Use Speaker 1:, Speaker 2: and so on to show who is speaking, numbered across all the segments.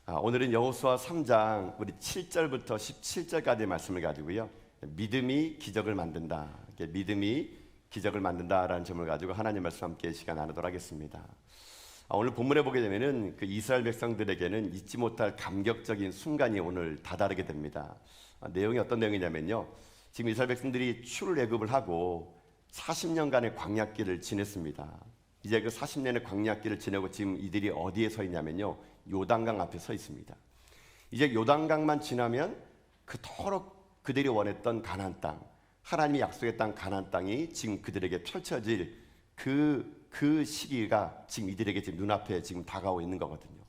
Speaker 1: 오늘은 여호수아 3장 우리 7절부터 17절까지의 말씀을 가지고요. 믿음이 기적을 만든다. 믿음이 기적을 만든다라는 점을 가지고 하나님 말씀 함께 시간 나누도록 하겠습니다. 오늘 본문에 보게 되면은 그 이스라엘 백성들에게는 잊지 못할 감격적인 순간이 오늘 다다르게 됩니다. 내용이 어떤 내용이냐면요. 지금 이스라엘 백성들이 출애굽을 하고 40년간의 광야길을 지냈습니다. 이제 그 40년의 광야길을 지내고 지금 이들이 어디에 서 있냐면요. 요단강 앞에 서 있습니다. 이제 요단강만 지나면 그토록 그들이 원했던 가나안 땅, 하나님이 약속했던 가나안 땅이 지금 그들에게 펼쳐질 그 시기가 지금 이들에게 지금 눈앞에 지금 다가오고 있는 거거든요.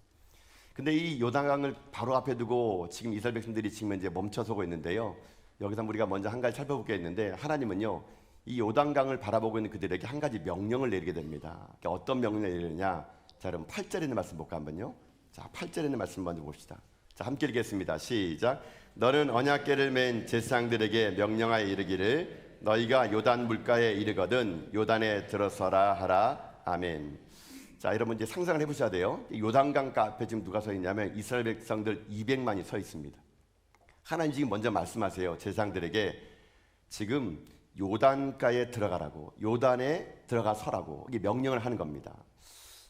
Speaker 1: 근데 이 요단강을 바로 앞에 두고 지금 이스라엘 백성들이 지금 이제 멈춰서고 있는데요. 여기서 우리가 먼저 한 가지 살펴볼 게 있는데, 하나님은요 이 요단강을 바라보고 있는 그들에게 한 가지 명령을 내리게 됩니다. 그러니까 어떤 명령을 내리느냐? 자, 그럼 8절에 있는 말씀 볼까 한번요. 자, 8절에 있는 말씀 먼저 봅시다. 자, 함께 읽겠습니다. 시작. 너는 언약궤를 맨 제사장들에게 명령하여 이르기를 너희가 요단 물가에 이르거든 요단에 들어서라 하라. 아멘. 자, 여러분 이제 상상을 해보셔야 돼요. 요단강 앞에 지금 누가 서 있냐면 이스라엘 백성들 200만이 서 있습니다. 하나님 지금 먼저 말씀하세요. 제사장들에게 지금 요단가에 들어가라고, 요단에 들어가 서라고 이게 명령을 하는 겁니다.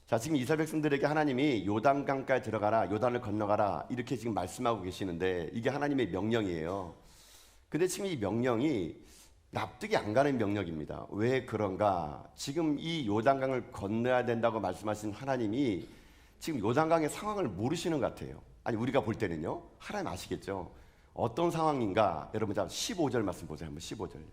Speaker 1: 자, 지금 이스라엘 백성들에게 하나님이 요단강가에 들어가라, 요단을 건너가라 이렇게 지금 말씀하고 계시는데 이게 하나님의 명령이에요. 근데 지금 이 명령이 납득이 안 가는 명령입니다. 왜 그런가? 지금 이 요단강을 건너야 된다고 말씀하신 하나님이 지금 요단강의 상황을 모르시는 것 같아요. 아니, 우리가 볼 때는요, 하나님 아시겠죠? 어떤 상황인가? 여러분, 자 15절 말씀 보세요. 한번 15절요.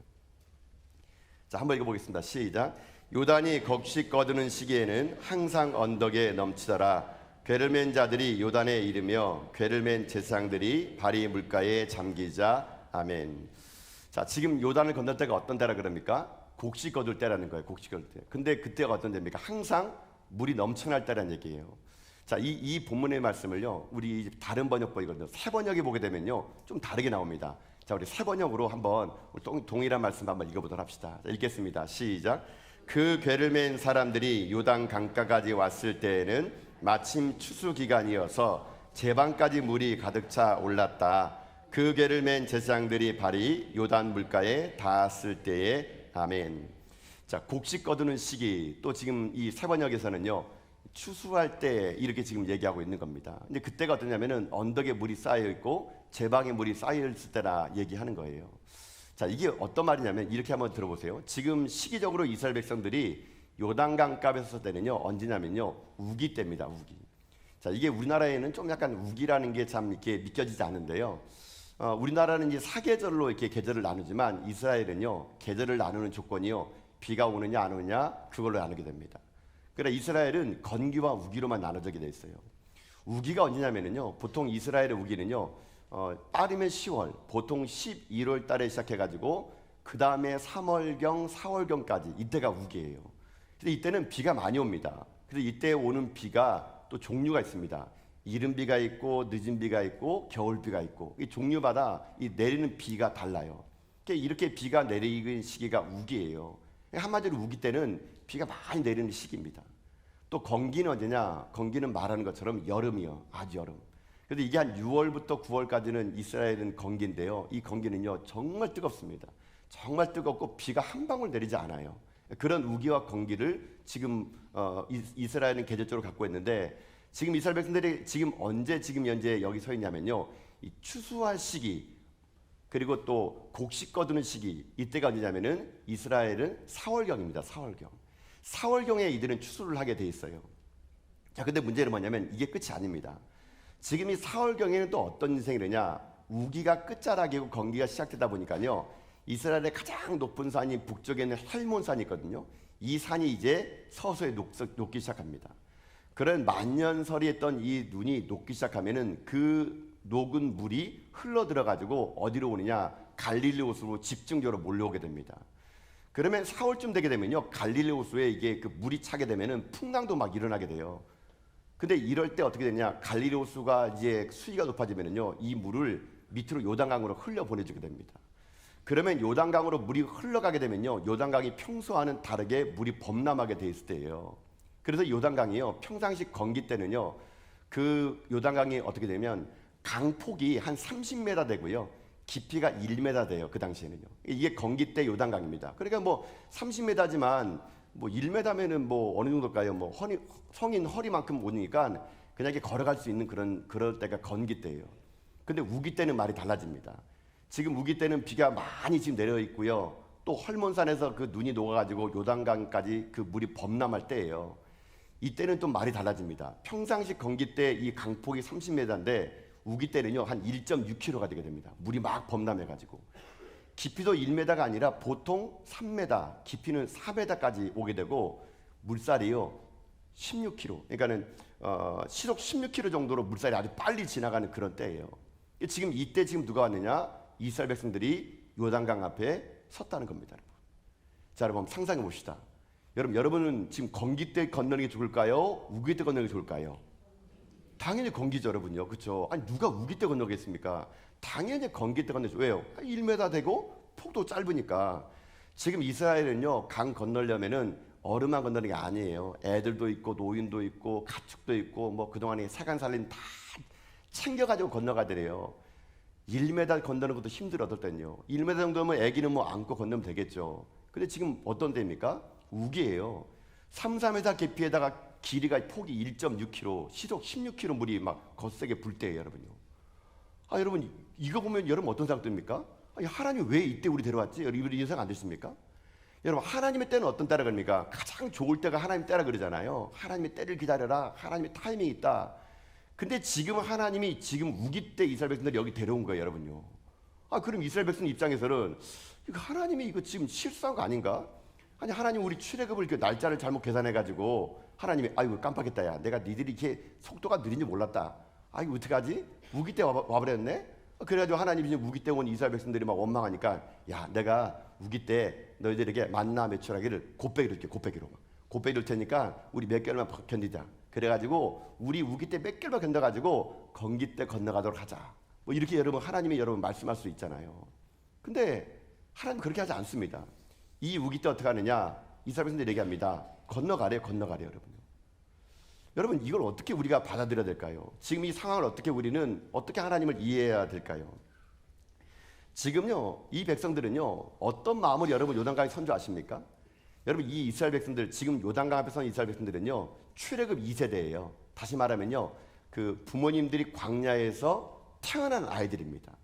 Speaker 1: 자, 한번 읽어보겠습니다. 시작. 요단이 곡식 거두는 시기에는 항상 언덕에 넘치더라. 궤를 맨 자들이 요단에 이르며 궤를 맨 제사장들이 발이 물가에 잠기자. 아멘. 자, 지금 요단을 건널 때가 어떤 때라 그럽니까? 곡식 거둘 때라는 거예요. 곡식 거둘 때. 근데 그때가 어떤 때입니까? 항상 물이 넘쳐날 때라는 얘기예요. 자, 이 본문의 말씀을요, 우리 다른 번역 보이거든요. 새 번역에 보게 되면요, 좀 다르게 나옵니다. 자, 우리 새 번역으로 한번 동일한 말씀 한번 읽어보도록 합시다. 자, 읽겠습니다. 시작. 그 궤를 맨 사람들이 요단 강가까지 왔을 때에는 마침 추수 기간이어서 제방까지 물이 가득 차 올랐다. 그 궤를 맨 제사장들이 발이 요단 물가에 닿았을 때에. 아멘. 자, 곡식 거두는 시기, 또 지금 이 새 번역에서는요, 추수할 때 이렇게 지금 얘기하고 있는 겁니다. 근데 그때가 어떠냐면은 언덕에 물이 쌓여 있고 제방에 물이 쌓여 있을 때라 얘기하는 거예요. 자, 이게 어떤 말이냐면 이렇게 한번 들어보세요. 지금 시기적으로 이스라엘 백성들이 요단강가에 섰을 때는요, 언제냐면요, 우기 때입니다. 우기. 자, 이게 우리나라에는 좀 약간 우기라는 게 참 이렇게 믿겨지지 않는데요. 우리나라는 이제 사계절로 이렇게 계절을 나누지만 이스라엘은요, 계절을 나누는 조건이요, 비가 오느냐 안 오느냐 그걸로 나누게 됩니다. 그러나 이스라엘은 건기와 우기로만 나눠지게 돼 있어요. 우기가 언제냐면요, 보통 이스라엘의 우기는요, 빠르면 10월, 보통 11월 달에 시작해가지고 그 다음에 3월경, 4월경까지 이때가 우기예요. 근데 이때는 비가 많이 옵니다. 그래서 이때 오는 비가 또 종류가 있습니다. 이른 비가 있고 늦은 비가 있고 겨울 비가 있고 이 종류마다 이 내리는 비가 달라요. 이렇게 비가 내리는 시기가 우기예요. 한마디로 우기 때는 비가 많이 내리는 시기입니다. 또 건기는 언제냐? 건기는 말하는 것처럼 여름이요. 아주 여름. 그래서 이게 한 6월부터 9월까지는 이스라엘은 건기인데요. 이 건기는요, 정말 뜨겁습니다. 정말 뜨겁고 비가 한 방울 내리지 않아요. 그런 우기와 건기를 지금 이스라엘은 계절적으로 갖고 있는데, 지금 이스라엘 백성들이 지금 현재 여기 서 있냐면요, 이 추수할 시기, 그리고 또 곡식 거두는 시기, 이때가 언제냐면은 이스라엘은 4월경입니다. 4월경에 이들은 추수를 하게 돼 있어요. 자, 근데 문제는 뭐냐면 이게 끝이 아닙니다. 지금 이 4월경에는 또 어떤 인생이 되냐? 우기가 끝자락이고 건기가 시작되다 보니까요, 이스라엘의 가장 높은 산이 북쪽에 있는 헬몬산이 있거든요. 이 산이 이제 서서히 녹기 시작합니다. 그런 만년설이 했던 이 눈이 녹기 시작하면은 그 녹은 물이 흘러 들어가지고 어디로 오느냐? 갈릴리 호수로 집중적으로 몰려오게 됩니다. 그러면 4월쯤 되게 되면요, 갈릴리 호수에 이게 그 물이 차게 되면은 풍랑도 막 일어나게 돼요. 근데 이럴 때 어떻게 되냐? 갈릴리 호수가 이제 수위가 높아지면은요, 이 물을 밑으로 요단강으로 흘려 보내주게 됩니다. 그러면 요단강으로 물이 흘러가게 되면요, 요단강이 평소와는 다르게 물이 범람하게 돼 있을 때예요. 그래서 요단강이요, 평상시 건기 때는요, 그 요단강이 어떻게 되면 강폭이 한 30m 되고요. 깊이가 1m 돼요. 그 당시에는요. 이게 건기 때 요단강입니다. 그러니까 뭐 30m지만 뭐 1m면은 뭐 어느 정도일까요? 뭐 성인 허리만큼 오니까 그냥 이렇게 걸어갈 수 있는 그럴 때가 건기 때예요. 근데 우기 때는 말이 달라집니다. 지금 우기 때는 비가 많이 지금 내려 있고요. 또 헐몬산에서 그 눈이 녹아가지고 요단강까지 그 물이 범람할 때예요. 이때는 또 말이 달라집니다. 평상시 건기 때 이 강폭이 30m인데 우기 때는요 한 1.6km가 되게 됩니다. 물이 막 범람해가지고 깊이도 1m가 아니라 보통 3m, 깊이는 4m까지 오게 되고 물살이요 16km. 그러니까는 시속 16km 정도로 물살이 아주 빨리 지나가는 그런 때예요. 지금 이때 지금 누가 왔느냐? 이스라엘 백성들이 요단강 앞에 섰다는 겁니다. 여러분. 자, 여러분 상상해 봅시다. 여러분은 지금 건기 때 건너는 게 좋을까요? 우기 때 건너는 게 좋을까요? 당연히 건기죠, 여러분요. 그렇죠? 아니 누가 우기 때 건너겠습니까? 당연히 건기 때 건너죠. 왜요? 1m 되고 폭도 짧으니까. 지금 이스라엘은요 강 건너려면은 얼음만 건너는 게 아니에요. 애들도 있고 노인도 있고 가축도 있고 뭐 그동안에 사간 살림 다 챙겨가지고 건너가야 돼요. 1m 건너는 것도 힘들어 어떨 때는요. 1m 정도면 애기는 뭐 안고 건너면 되겠죠. 근데 지금 어떤 데입니까? 우기예요. 3, 4m 깊이에다가 길이가 폭이 1.6km, 시속 16km 물이 막 거세게 불 때예요, 여러분요. 아, 여러분 이거 보면 여러분 어떤 생각 듭니까? 아니, 하나님 왜 이때 우리 데려왔지? 여러분 이런 생각 안 드십니까? 여러분 하나님의 때는 어떤 때라 그럽니까? 가장 좋을 때가 하나님 때라 그러잖아요. 하나님의 때를 기다려라. 하나님의 타이밍이 있다. 근데 지금 하나님이 지금 우기 때 이스라엘 백성들이 여기 데려온 거예요, 여러분요. 아, 그럼 이스라엘 백성 입장에서는 이거 하나님이 이거 지금 실수한 거 아닌가? 아니 하나님 우리 출애굽을 그 날짜를 잘못 계산해 가지고 하나님이 아이고 깜빡했다 야 내가 니들이 이렇게 속도가 느린지 몰랐다. 아이고 어떡하지? 우기 때 와버렸네. 그래가지고 하나님이 이제 우기 때 온 이스라엘 백성들이 막 원망하니까 야 내가 우기 때 너희들에게 만나 매출하기를 곱빼기로 줄게. 곱빼기 줄 테니까 우리 몇 개월만 견디자. 그래가지고 우리 우기 때 몇 개월만 견뎌가지고 건기 때 건너가도록 하자. 뭐 이렇게 여러분 하나님이 여러분 말씀할 수 있잖아요. 근데 하나님 그렇게 하지 않습니다. 이 우기 때 어떻게 하느냐? 이스라엘 백성들이 얘기합니다. 건너가래요, 여러분요. 여러분 이걸 어떻게 우리가 받아들여야 될까요? 지금 이 상황을 어떻게 하나님을 이해해야 될까요? 지금요 이 백성들은요 어떤 마음을 여러분 요단강에 선조 아십니까? 여러분 이 이스라엘 백성들 지금 요단강 앞에 선 이스라엘 백성들은요 출애굽 2세대예요. 다시 말하면요 그 부모님들이 광야에서 태어난 아이들입니다.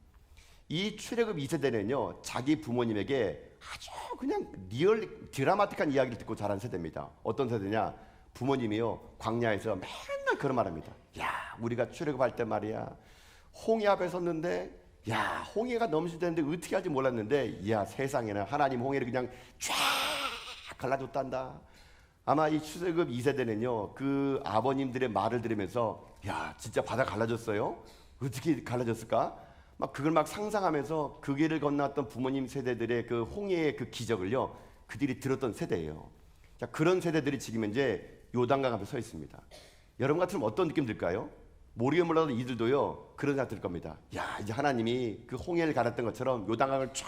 Speaker 1: 이 출애굽 2세대는요 자기 부모님에게 아주 그냥 드라마틱한 이야기를 듣고 자란 세대입니다. 어떤 세대냐? 부모님이요 광야에서 맨날 그런 말합니다. 야 우리가 출애굽할 때 말이야 홍해 앞에 섰는데 야 홍해가 넘치는데 어떻게 할지 몰랐는데 야 세상에는 하나님 홍해를 그냥 쫙 갈라줬단다. 아마 이 출애굽 2세대는요 그 아버님들의 말을 들으면서 야 진짜 바다 갈라졌어요? 어떻게 갈라졌을까? 막 그걸 막 상상하면서 그 길을 건너왔던 부모님 세대들의 그 홍해의 그 기적을요 그들이 들었던 세대예요. 자 그런 세대들이 지금 이제 요단강 앞에 서 있습니다. 여러분 같으면 어떤 느낌 들까요? 모르게 몰라도 이들도요 그런 생각 들 겁니다. 야 이제 하나님이 그 홍해를 갈았던 것처럼 요단강을 쫙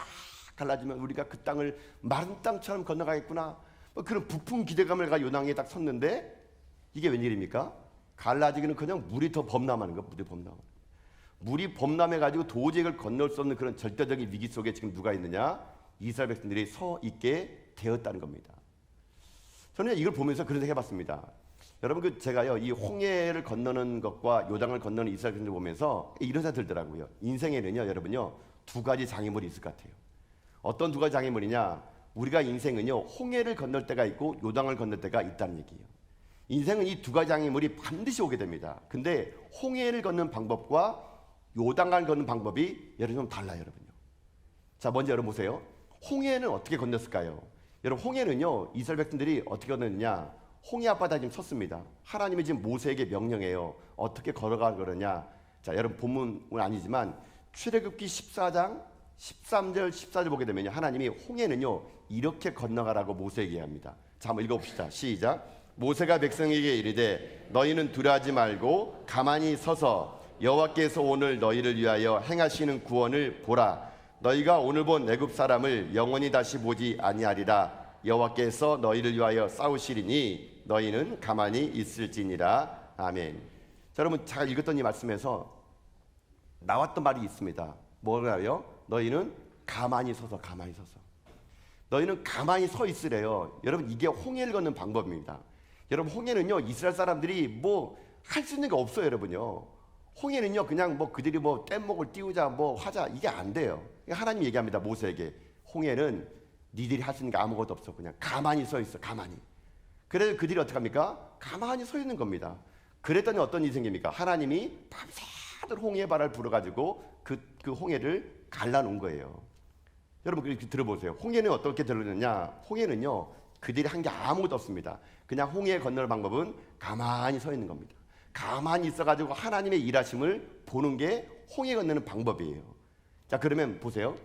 Speaker 1: 갈라주면 우리가 그 땅을 마른 땅처럼 건너가겠구나. 뭐 그런 부푼 기대감을 가지고 요단강에 딱 섰는데 이게 웬일입니까? 갈라지기는 그냥 물이 더 범람하는 거. 물이 범람해가지고 도저히 이걸 건널 수 없는 그런 절대적인 위기 속에 지금 누가 있느냐? 이스라엘 백성들이 서 있게 되었다는 겁니다. 저는 이걸 보면서 그런 생각 해봤습니다. 여러분 제가요 이 홍해를 건너는 것과 요단을 건너는 이스라엘 백성들 보면서 이런 생각 들더라고요. 인생에는요 여러분요 두 가지 장애물이 있을 것 같아요. 어떤 두 가지 장애물이냐? 우리가 인생은요 홍해를 건널 때가 있고 요단을 건널 때가 있다는 얘기예요. 인생은 이 두 가지 장애물이 반드시 오게 됩니다. 근데 홍해를 걷는 방법과 요단강을 걷는 방법이 여러분 좀 달라요, 여러분요. 자, 먼저 여러분 보세요. 홍해는 어떻게 건넜을까요? 여러분 홍해는요 이스라엘 백성들이 어떻게 건넜느냐? 홍해 앞바다에 지금 섰습니다. 하나님이 지금 모세에게 명령해요. 어떻게 걸어가 그러냐? 자, 여러분 본문은 아니지만 출애굽기 14장 13절 14절 보게 되면요 하나님이 홍해는요 이렇게 건너가라고 모세에게 합니다. 자, 한번 읽어봅시다. 시작. 모세가 백성에게 이르되 너희는 두려워하지 말고 가만히 서서 여호와께서 오늘 너희를 위하여 행하시는 구원을 보라. 너희가 오늘 본 애굽 사람을 영원히 다시 보지 아니하리라. 여호와께서 너희를 위하여 싸우시리니 너희는 가만히 있을지니라. 아멘. 자, 여러분 잘 읽었던 이 말씀에서 나왔던 말이 있습니다. 뭐라요? 너희는 가만히 서서 너희는 가만히 서 있으래요. 여러분 이게 홍해를 걷는 방법입니다. 여러분 홍해는요 이스라엘 사람들이 뭐 할 수 있는 게 없어요. 여러분요 홍해는요 그냥 뭐 그들이 뭐 뗏목을 띄우자 뭐 하자 이게 안 돼요. 하나님 얘기합니다. 모세에게 홍해는 니들이 할 수 있는 게 아무것도 없어. 그냥 가만히 서 있어. 가만히. 그래서 그들이 어떻게 합니까? 가만히 서 있는 겁니다. 그랬더니 어떤 일이 생깁니까? 하나님이 밤새도록 홍해 바람을 불어가지고 그 홍해를 갈라놓은 거예요. 여러분 이렇게 들어보세요. 홍해는 어떻게 들어오느냐? 홍해는요 그들이 한 게 아무것도 없습니다. 그냥 홍해 건널 방법은 가만히 서 있는 겁니다. 가만히 있어가지고 하나님의 일하심을 보는 게 홍해 건너는 방법이에요. 자 그러면 보세요.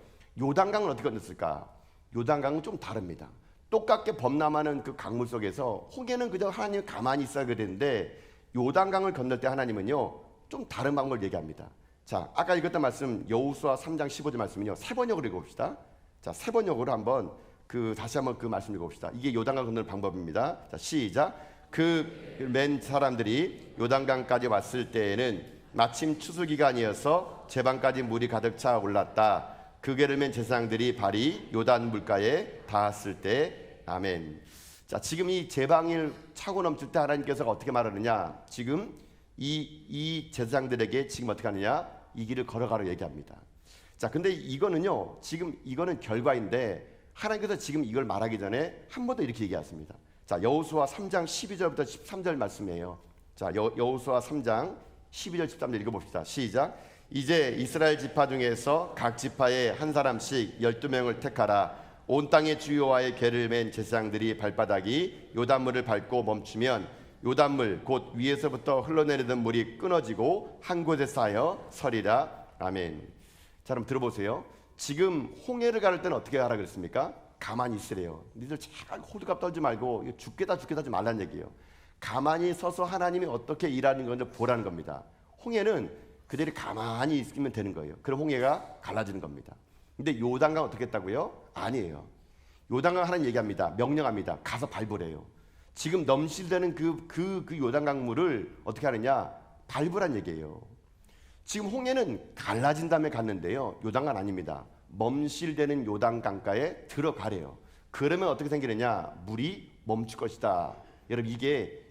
Speaker 1: 요단강은 어떻게 건넜을까? 요단강은 좀 다릅니다. 똑같게 범람하는 그 강물 속에서 홍해는 그저 하나님이 가만히 있어야 되는데 요단강을 건널 때 하나님은요 좀 다른 방법을 얘기합니다. 자 아까 읽었던 말씀 여호수아 3장 15절 말씀은요 세 번역으로 읽어봅시다. 자 세 번역으로 한번 다시 한번 그 말씀 읽어봅시다. 이게 요단강 건너는 방법입니다. 자 시작. 맨 사람들이 요단강까지 왔을 때에는 마침 추수 기간이어서 제방까지 물이 가득 차 올랐다. 그 괴를 맨 제사장들이 발이 요단 물가에 닿았을 때 아멘. 자 지금 이 제방을 차고 넘칠 때 하나님께서 어떻게 말하느냐? 지금 이 제사장들에게 지금 어떻게 하느냐? 이 길을 걸어가라 얘기합니다. 자 근데 이거는요 지금 이거는 결과인데 하나님께서 지금 이걸 말하기 전에 한 번 더 이렇게 얘기했습니다. 자 여호수아 3장 12절부터 13절 말씀이에요. 자 여호수아 3장 12절 13절 읽어봅시다. 시작. 이제 이스라엘 지파 중에서 각 지파에 한 사람씩 12명을 택하라. 온 땅의 주요와의 궤를 맨 제사장들이 발바닥이 요단물을 밟고 멈추면 요단물 곧 위에서부터 흘러내리던 물이 끊어지고 한 곳에 쌓여 서리라. 아멘. 자 그럼 들어보세요. 지금 홍해를 가를 때는 어떻게 하라 그랬습니까? 가만히 있으래요. 니들 잘 호들갑 떨지 말고 죽겠다 하지 말라는 얘기예요. 가만히 서서 하나님이 어떻게 일하는 건지 보라는 겁니다. 홍해는 그들이 가만히 있으면 되는 거예요. 그럼 홍해가 갈라지는 겁니다. 근데 요단강 어떻게 했다고요? 아니에요. 요단강 하나님 얘기합니다. 명령합니다. 가서 밟으래요. 지금 넘실대는 그 요단강 물을 어떻게 하느냐? 밟으란 얘기예요. 지금 홍해는 갈라진 다음에 갔는데요. 요단강 아닙니다. 멈실대는 요단강가에 들어가래요. 그러면 어떻게 생기느냐? 물이 멈출 것이다. 여러분 이게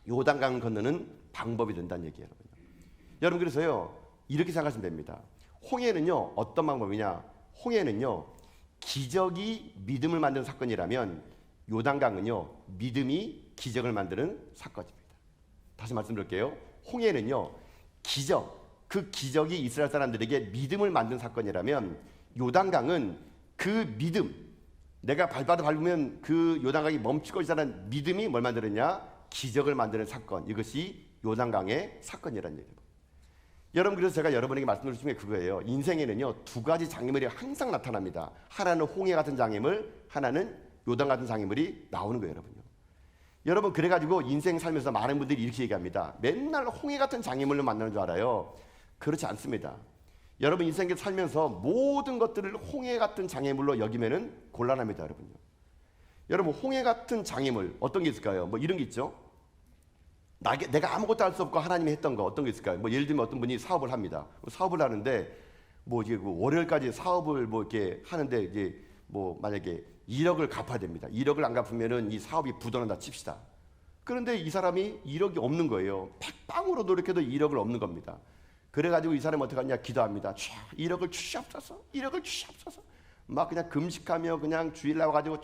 Speaker 1: 요단강 건너는 방법이 된다는 얘기예요. 여러분 그래서요 이렇게 생각하시면 됩니다. 홍해는요 어떤 방법이냐? 홍해는요 기적이 믿음을 만드는 사건이라면 요단강은요 믿음이 기적을 만드는 사건입니다. 다시 말씀드릴게요. 홍해는요 기적, 그 기적이 이스라엘 사람들에게 믿음을 만든 사건이라면 요단강은 그 믿음, 내가 발바닥 밟으면 그 요단강이 멈출 것이라는 믿음이 뭘 만드느냐? 기적을 만드는 사건. 이것이 요단강의 사건이라는 얘기예요. 여러분 그래서 제가 여러분에게 말씀드린 중에 그거예요. 인생에는요 두 가지 장애물이 항상 나타납니다. 하나는 홍해 같은 장애물, 하나는 요단 같은 장애물이 나오는 거예요. 여러분요. 여러분 그래가지고 인생 살면서 많은 분들이 이렇게 얘기합니다. 맨날 홍해 같은 장애물로 만나는 줄 알아요. 그렇지 않습니다. 여러분 인생에 살면서 모든 것들을 홍해 같은 장애물로 여기면은 곤란합니다. 여러분요. 여러분 홍해 같은 장애물 어떤 게 있을까요? 뭐 이런 게 있죠. 내가 아무것도 할 수 없고 하나님이 했던 거 어떤 게 있을까요? 뭐 예를 들면 어떤 분이 사업을 합니다. 사업을 하는데 뭐 이제 월요일까지 사업을 뭐 이렇게 하는데 이제 뭐 만약에 1억을 갚아야 됩니다. 1억을 안 갚으면은 이 사업이 부도난다 칩시다. 그런데 이 사람이 1억이 없는 거예요. 백방으로 노력해도 1억을 없는 겁니다. 그래가지고 이 사람이 어떻게 하냐? 기도합니다. 1억을 주시옵소서, 1억을 주시옵소서. 막 그냥 금식하며 그냥 주일 나와가지고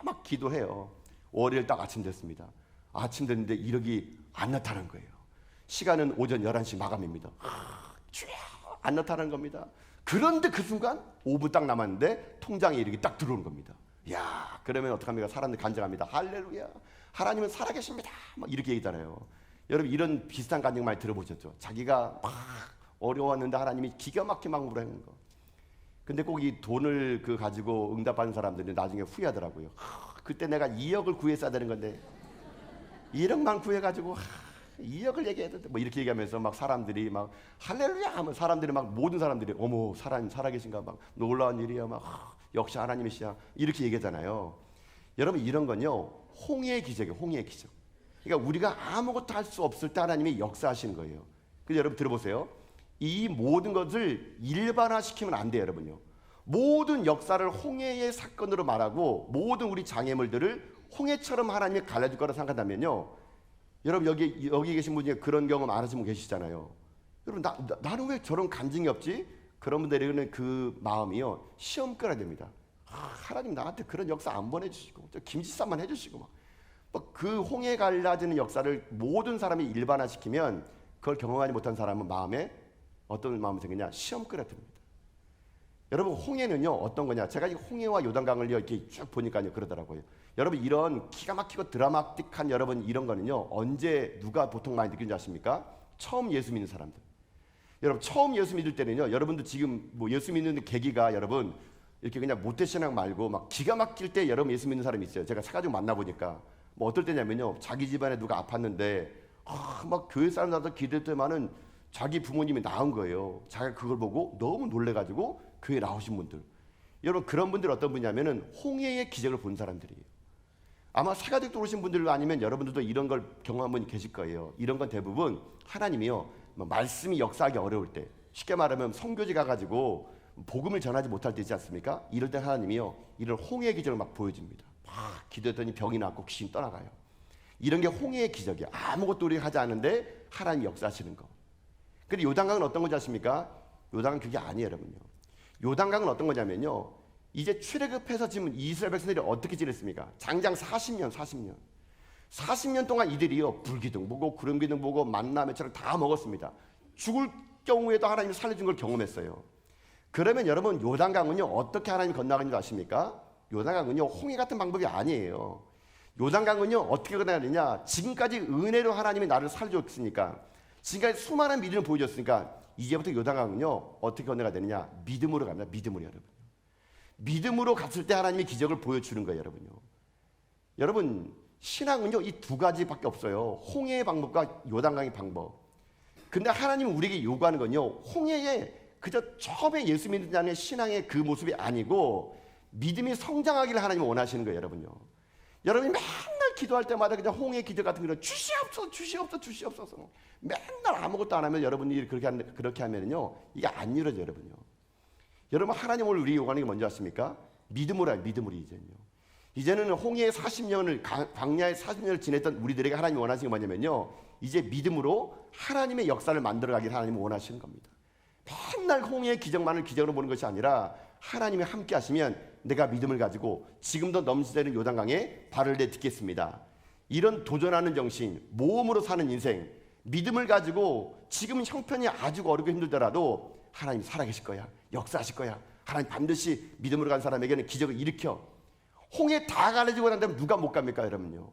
Speaker 1: 막 기도해요. 월요일 딱 아침 됐습니다. 아침 됐는데 1억이 안 나타난 거예요. 시간은 오전 11시 마감입니다. 안 나타난 겁니다. 그런데 그 순간 5분 딱 남았는데 통장에 이렇게 딱 들어오는 겁니다. 야, 그러면 어떡합니까? 사람들 간증합니다. 할렐루야, 하나님은 살아계십니다. 막 이렇게 얘기잖아요. 여러분 이런 비슷한 간증 많이 들어보셨죠? 자기가 막 어려웠는데 하나님이 기가 막히게 막 물어내는 거. 근데 꼭 이 돈을 가지고 응답하는 사람들이 나중에 후회하더라고요. 그때 내가 2억을 구했어야 되는 건데 1억만 구해가지고 2억을 얘기해도 뭐 이렇게 얘기하면서 막 사람들이 막 할렐루야 하면 사람들이 막 모든 사람들이 어머 하나님 살아계신가 막 놀라운 일이야 막 역시 하나님이시야 이렇게 얘기하잖아요. 여러분 이런 건요 홍해의 기적이에요. 홍해의 기적. 그러니까 우리가 아무것도 할 수 없을 때 하나님이 역사하시는 거예요. 그래서 여러분 들어보세요. 이 모든 것을 일반화시키면 안 돼요, 여러분요. 모든 역사를 홍해의 사건으로 말하고 모든 우리 장애물들을 홍해처럼 하나님이 갈라줄 거라 생각한다면요, 여러분 여기 계신 분 중에 그런 경험 안 하시는 분 계시잖아요. 여러분 나는 왜 저런 간증이 없지? 그런 분들에게는 그 마음이요, 시험 끌어야 됩니다. 하나님 나한테 그런 역사 안 보내주시고 저 김지사만 해주시고 막 그 홍해 갈라지는 역사를 모든 사람이 일반화시키면 그걸 경험하지 못한 사람은 마음에 어떤 마음이 생기냐? 시험 끌어듭니다. 여러분 홍해는요 어떤 거냐? 제가 이 홍해와 요단강을 이렇게 쭉 보니까요 그러더라고요. 여러분 이런 기가 막히고 드라마틱한 여러분 이런 거는요 언제 누가 보통 많이 느끼는지 아십니까? 처음 예수 믿는 사람들. 여러분 처음 예수 믿을 때는요, 여러분도 지금 뭐 예수 믿는 계기가 여러분 이렇게 그냥 모태신앙 말고 막 기가 막힐 때 여러분 예수 믿는 사람이 있어요. 제가 사가지고 만나보니까 뭐 어떨 때냐면요, 자기 집안에 누가 아팠는데 막 교회 사람들한테 기댈 때만은 자기 부모님이 나은 거예요. 자기가 그걸 보고 너무 놀래가지고 교회 나오신 분들. 여러분 그런 분들 어떤 분이냐면은 홍해의 기적을 본 사람들이에요. 아마 새가족 들어오신 분들 아니면 여러분들도 이런 걸 경험한 분이 계실 거예요. 이런 건 대부분 하나님이요, 말씀이 역사하기 어려울 때, 쉽게 말하면 선교지 가가지고 복음을 전하지 못할 때 있지 않습니까? 이럴 때 하나님이요 이런 홍해의 기적을 막 보여줍니다. 막 기도했더니 병이 낫고 귀신 떠나가요. 이런 게 홍해의 기적이야. 아무것도 우리가 하지 않는데 하나님 역사하시는 거. 근데 요단강은 어떤 건지 아십니까? 요단강은 그게 아니에요, 여러분요. 요단강은 어떤 거냐면요, 이제 출애굽해서 지금 이스라엘 백성들이 어떻게 지냈습니까? 장장 40년 동안 이들이요 불기둥 보고 구름기둥 보고 만나 매처럼 다 먹었습니다. 죽을 경우에도 하나님이 살려준 걸 경험했어요. 그러면 여러분 요단강은요 어떻게 하나님이 건너가는 줄 아십니까? 요단강은요 홍해 같은 방법이 아니에요. 요단강은요 어떻게 건너가느냐, 지금까지 은혜로 하나님이 나를 살려줬으니까, 지금까지 수많은 믿음을 보여줬으니까 이제부터 요단강은요 어떻게 건너가야 되느냐, 믿음으로 갑니다. 믿음으로. 여러분 믿음으로 갔을 때 하나님이 기적을 보여주는 거예요. 여러분요. 여러분 신앙은요 이 두 가지밖에 없어요. 홍해의 방법과 요단강의 방법. 근데 하나님은 우리에게 요구하는 건요, 홍해에 그저 처음에 예수 믿는 자의 신앙의 그 모습이 아니고 믿음이 성장하기를 하나님은 원하시는 거예요. 여러분요. 여러분이 맨날 기도할 때마다 그냥 홍해 기도 같은 거 주시옵소서 맨날 아무것도 안 하면 여러분이 그렇게 하면요 이게 안 이루어져요. 여러분요. 여러분 하나님을 우리 요구하는 게 뭔지 아십니까? 믿음으로 해요. 믿음으로. 이제는 홍해의 40년을 광야의 40년을 지냈던 우리들에게 하나님이 원하시는 게 뭐냐면요, 이제 믿음으로 하나님의 역사를 만들어가길 하나님은 원하시는 겁니다. 맨날 홍해의 기적만을 기적으로 보는 것이 아니라 하나님이 함께 하시면 내가 믿음을 가지고 지금도 넘치는 요단강에 발을 내딛겠습니다. 이런 도전하는 정신, 모험으로 사는 인생, 믿음을 가지고 지금 형편이 아주 어렵고 힘들더라도 하나님 살아계실 거야, 역사하실 거야, 하나님 반드시 믿음으로 간 사람에게는 기적을 일으켜. 홍해 다 갈라지고 난 다음에 누가 못 갑니까? 여러분요.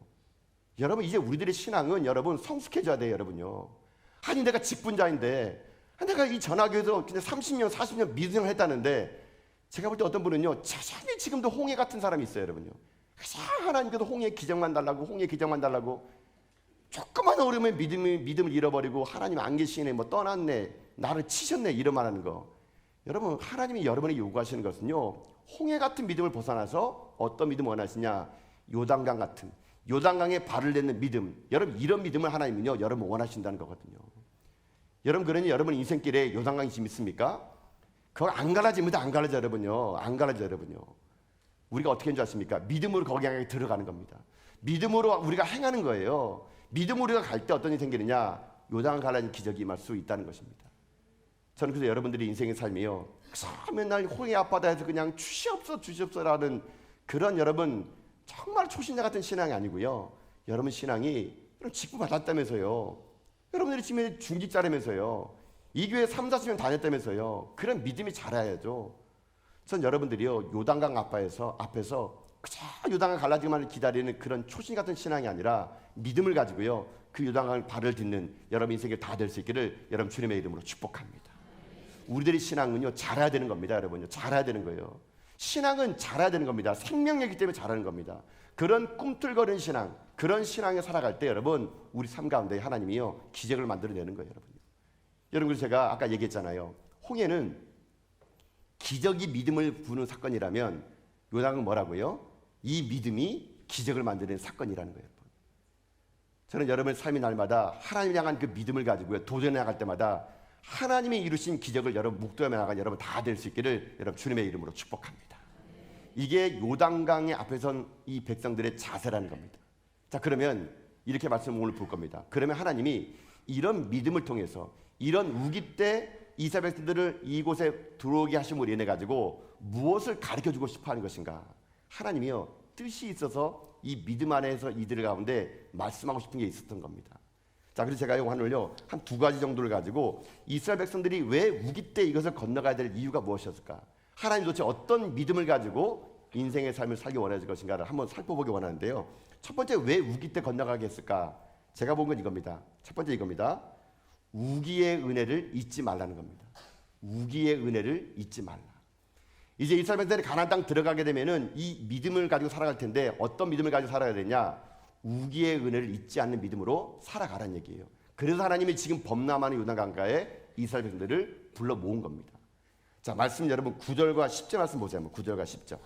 Speaker 1: 여러분 이제 우리들의 신앙은 여러분 성숙해져야 돼요. 여러분요. 아니 내가 직분자인데, 내가 이 전화교에서 그냥 30년 40년 믿음을 했다는데, 제가 볼 때 어떤 분은요 자신이 지금도 홍해 같은 사람이 있어요. 여러분요. 하나님께서 홍해 기적만 달라고, 홍해 기적만 달라고, 조금만 어려우면 믿음을 잃어버리고 하나님 안 계시네, 뭐 떠났네, 나를 치셨네, 이런 말하는 거. 여러분 하나님이 여러분에게 요구하시는 것은요, 홍해 같은 믿음을 벗어나서 어떤 믿음을 원하시냐, 요단강 같은, 요단강에 발을 딛는 믿음. 여러분 이런 믿음을 하나님은요 여러분 원하신다는 거거든요. 여러분 그러니 여러분 인생길에 요단강이 지금 있습니까? 그거 안 갈라집니다. 안 갈라져 여러분요. 안 갈라져 여러분요. 우리가 어떻게 하는 줄 아십니까? 믿음으로 거기에 들어가는 겁니다. 믿음으로 우리가 행하는 거예요. 믿음으로 우리가 갈 때 어떤 일이 생기느냐, 요단강 갈라진 기적이 임할 수 있다는 것입니다. 저는 그래서 여러분들의 인생의 삶이요, 맨날 홍해 앞바다에서 그냥 주시옵소서라는 그런 여러분 정말 초신자 같은 신앙이 아니고요, 여러분 신앙이 직분 받았다면서요, 여러분들이 지금 중직자라면서요, 이 교회 3, 40년 다녔다면서요, 그런 믿음이 자라야죠. 전 여러분들이요 요단강 앞에서 그저 요단강 갈라지기만을 기다리는 그런 초신 같은 신앙이 아니라 믿음을 가지고요 그 요단강을 발을 딛는 여러분 인생이 다 될 수 있기를 여러분 주님의 이름으로 축복합니다. 우리들의 신앙은요 자라야 되는 겁니다. 여러분요 자라야 되는 거예요. 신앙은 자라야 되는 겁니다. 생명이기 때문에 자라는 겁니다. 그런 꿈틀거리는 신앙, 그런 신앙에 살아갈 때 여러분 우리 삶 가운데 하나님이요 기적을 만들어내는 거예요. 여러분 제가 아까 얘기했잖아요. 홍해는 기적이 믿음을 부는 사건이라면 요단은 뭐라고요? 이 믿음이 기적을 만드는 사건이라는 거예요. 저는 여러분의 삶의 날마다 하나님 향한 그 믿음을 가지고요, 도전해 나갈 때마다 하나님이 이루신 기적을 여러분 묵도하며 나간 여러분 다 될 수 있기를 여러분 주님의 이름으로 축복합니다. 이게 요단강의 앞에 선 이 백성들의 자세라는 겁니다. 자, 그러면 이렇게 말씀을 오늘 볼 겁니다. 그러면 하나님이 이런 믿음을 통해서 이런 우기 때 이스라엘 백성들을 이곳에 들어오게 하심으로 인해 가지고 무엇을 가르쳐주고 싶어하는 것인가? 하나님이요, 뜻이 있어서 이 믿음 안에서 이들 가운데 말씀하고 싶은 게 있었던 겁니다. 자, 그래서 제가 오늘요 한 두 가지 정도를 가지고 이스라엘 백성들이 왜 우기 때 이것을 건너가야 될 이유가 무엇이었을까? 하나님 도대체 어떤 믿음을 가지고 인생의 삶을 살기 원하실 것인가를 한번 살펴보기 원하는데요. 첫 번째, 왜 우기 때 건너가게 했을까? 제가 본 건 이겁니다. 첫 번째 이겁니다. 우기의 은혜를 잊지 말라는 겁니다. 우기의 은혜를 잊지 말라. 이제 이스라엘 백성들이 가나안 땅 들어가게 되면은 이 믿음을 가지고 살아갈 텐데 어떤 믿음을 가지고 살아야 되냐? 우기의 은혜를 잊지 않는 믿음으로 살아가라는 얘기예요. 그래서 하나님이 지금 범람하는 요단강가에 이스라엘 백성들을 불러 모은 겁니다. 자, 말씀 여러분 9절과 10절 말씀 보세요. 9절과 10절.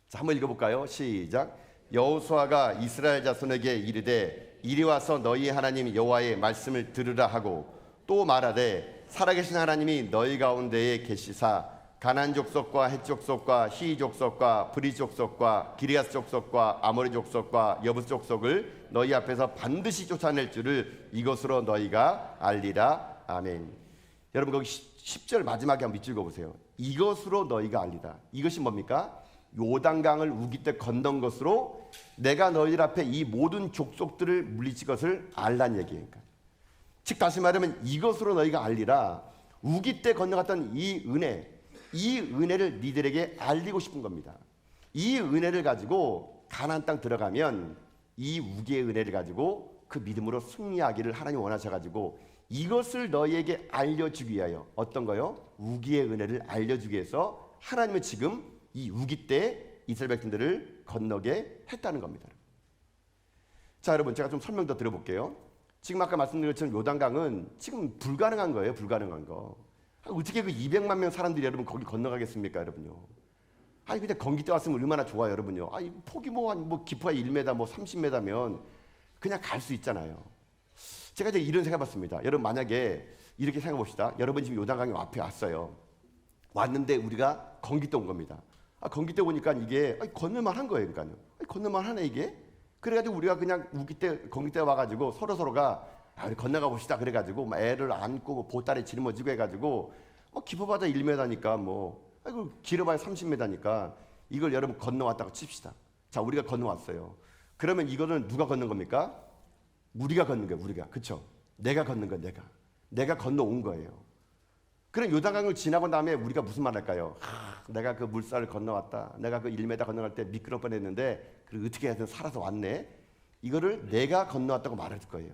Speaker 1: 자, 한번 읽어볼까요? 시작. 여호수아가 이스라엘 자손에게 이르되 이리 와서 너희 하나님 여호와의 말씀을 들으라 하고 또 말하되 살아계신 하나님이 너희 가운데에 계시사 가나안 족속과 헷 족속과 히 족속과 브리 족속과 기르야스 족속과 아모리 족속과 여부스 족속을 너희 앞에서 반드시 쫓아낼 줄을 이것으로 너희가 알리라. 아멘. 여러분 거기 10절 마지막에 한번 밑줄 그어보세요. 이것으로 너희가 알리라. 이것이 뭡니까? 요단강을 우기 때 건넌 것으로 내가 너희들 앞에 이 모든 족속들을 물리칠 것을 알란 얘기예요. 즉 다시 말하면 이것으로 너희가 알리라. 우기 때 건너갔던 이 은혜를 니들에게 알리고 싶은 겁니다. 이 은혜를 가지고 가나안 땅 들어가면 이 우기의 은혜를 가지고 그 믿음으로 승리하기를 하나님 원하셔가지고 이것을 너희에게 알려주기 위하여 어떤 거요? 우기의 은혜를 알려주기 위해서 하나님은 지금 이 우기 때 이스라엘 백성들을 건너게 했다는 겁니다. 자, 여러분 제가 좀 설명 더 드려볼게요. 지금 아까 말씀드린 것처럼 요단강은 지금 불가능한 거예요. 불가능한 거. 어떻게 그 200만 명 사람들이 여러분 거기 건너가겠습니까, 여러분요? 아니 그냥 건기 때 왔으면 얼마나 좋아요, 여러분요. 아니 폭이 뭐 깊어야 1m, 뭐 30m면 그냥 갈 수 있잖아요. 제가 이제 이런 생각해봤습니다. 여러분 만약에 이렇게 생각해봅시다. 여러분 지금 요단강에 앞에 왔어요. 왔는데 우리가 건기 때 온 겁니다. 건기 때 오니까 이게 건널만 한 거예요, 그러니까요. 건널만 하네 이게. 그래가지고 우리가 그냥 우기 때 건기 때 와가지고 서로가 우리 건너가 봅시다. 그래가지고 막 애를 안고 보따리 짊어지고 해가지고 깊어봐야 1m니까 길어봐야 30m니까 이걸 여러분 건너왔다고 칩시다. 자, 우리가 건너왔어요. 그러면 이거는 누가 건넌 겁니까? 우리가 건넌 거예요. 우리가. 그렇죠? 내가 건넌 거예요. 내가 건너온 거예요. 그럼 요단강을 지나고 나면 우리가 무슨 말 할까요? 내가 그 물살을 건너왔다. 내가 그 1m 건너갈 때 미끄러 뻔했는데 그리고 어떻게 해서 살아서 왔네. 이거를 내가 건너왔다고 말할 거예요.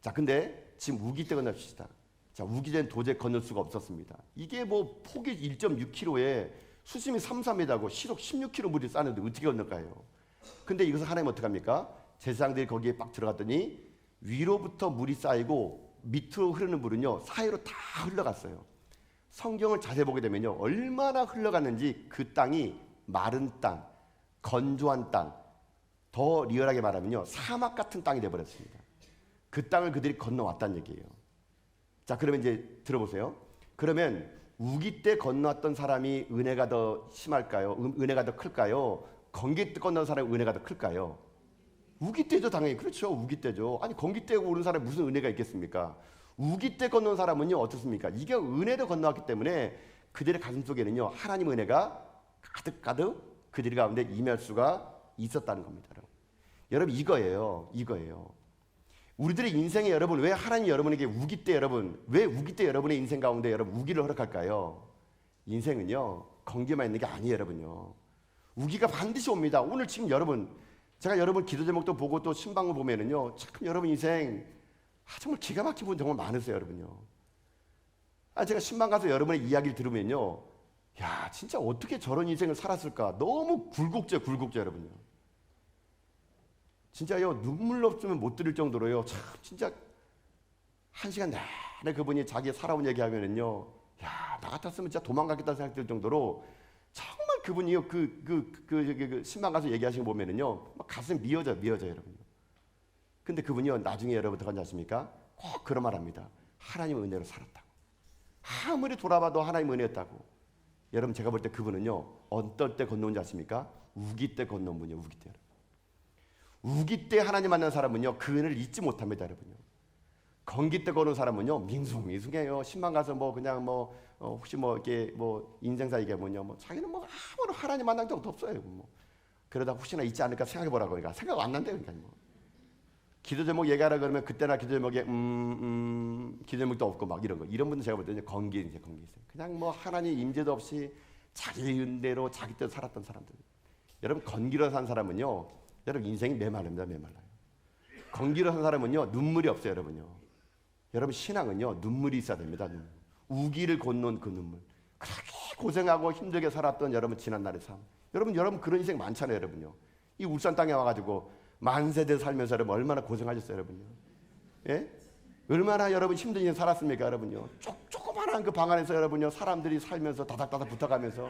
Speaker 1: 자, 근데 지금 우기 때 건너봅시다. 자, 우기 때는 도저히 건널 수가 없었습니다. 이게 폭이 1.6km에 수심이 3m고 시속 16km 물이 싸는데 어떻게 건널까요? 근데 이것을 하나님 어떻게 합니까? 제사장들이 거기에 빡 들어갔더니 위로부터 물이 쌓이고 밑으로 흐르는 물은요 사이로 다 흘러갔어요. 성경을 자세히 보게 되면요 얼마나 흘러갔는지 그 땅이 마른 땅, 건조한 땅, 더 리얼하게 말하면요 사막 같은 땅이 되어버렸습니다. 그 땅을 그들이 건너왔다는 얘기예요. 자, 그러면 이제 들어보세요. 그러면 우기 때 건너왔던 사람이 은혜가 더 심할까요? 은혜가 더 클까요? 건기 때 건너온 사람이 은혜가 더 클까요? 우기 때죠, 당연히. 그렇죠, 우기 때죠. 아니 건기 때 오는 사람이 무슨 은혜가 있겠습니까? 우기 때 건너온 사람은요 어떻습니까? 이게 은혜로 건너왔기 때문에 그들의 가슴 속에는요 하나님 은혜가 가득가득 그들 가운데 임할 수가 있었다는 겁니다. 여러분 이거예요. 우리들의 인생에 여러분 왜 하나님 여러분에게 우기 때 왜 우기 때 여러분의 인생 가운데 여러분 우기를 허락할까요? 인생은요 건기만 있는 게 아니에요, 여러분요. 우기가 반드시 옵니다. 오늘 지금 제가 여러분 기도 제목도 보고 또 신방을 보면은요 참 여러분 인생 정말 기가 막힌 분 정말 많으세요, 여러분요. 제가 신방 가서 여러분의 이야기를 들으면요 야 진짜 어떻게 저런 인생을 살았을까 너무 굴곡져 여러분요. 진짜요 눈물 없으면 못 들을 정도로요 참 진짜 한 시간 내내 그분이 자기 살아온 얘기하면은요 야 나 같았으면 진짜 도망가겠다 생각될 정도로 정말 그분이요 그 신방 가서 얘기하시는 거 보면은요 막 가슴 미어져요, 여러분. 근데 그분이요 나중에 여러분 어떡하지 않습니까? 꼭 그런 말 합니다. 하나님의 은혜로 살았다고. 아무리 돌아봐도 하나님의 은혜였다고. 여러분 제가 볼 때 그분은요 어떨 때 건너온지 아십니까? 우기 때 건너온 분이에요. 우기 때. 우기 때 하나님 만난 사람은요 그 은혜를 잊지 못합니다. 여러분요. 건기 때 거는 사람은요 밍숭밍숭해요. 신만 가서 뭐 그냥 뭐 혹시 뭐 이렇게 뭐 인생사 얘기하면요 뭐 자기는 뭐 아무런 하나님 만난 적도 없어요. 뭐 그러다 혹시나 있지 않을까 생각해 보라고. 그러니까 생각 안 난대요. 그러니까 뭐 기도 제목 얘기하라 그러면 그때나 기도 제목에 기도 제목도 없고 막 이런 거. 이런 분들 제가 볼 때는 건기 있어요. 그냥 뭐 하나님 임재도 없이 자기 은대로 자기 때로 살았던 사람들. 여러분 건기로 산 사람은요 여러분 인생이 메말릅니다. 메말라요. 건기로 산 사람은요 눈물이 없어요. 여러분요. 여러분 신앙은요 눈물이 있어야 됩니다. 눈물. 우기를 건넌 그 눈물. 그렇게 고생하고 힘들게 살았던 여러분 지난날의 삶. 여러분 그런 인생 많잖아요. 여러분요. 이 울산 땅에 와가지고 만세대 살면서 여러분 얼마나 고생하셨어요. 여러분요. 예? 얼마나 여러분 힘든 인생 살았습니까. 여러분요. 조그만한 그 방 안에서 여러분요 사람들이 살면서 다닥다닥 붙어가면서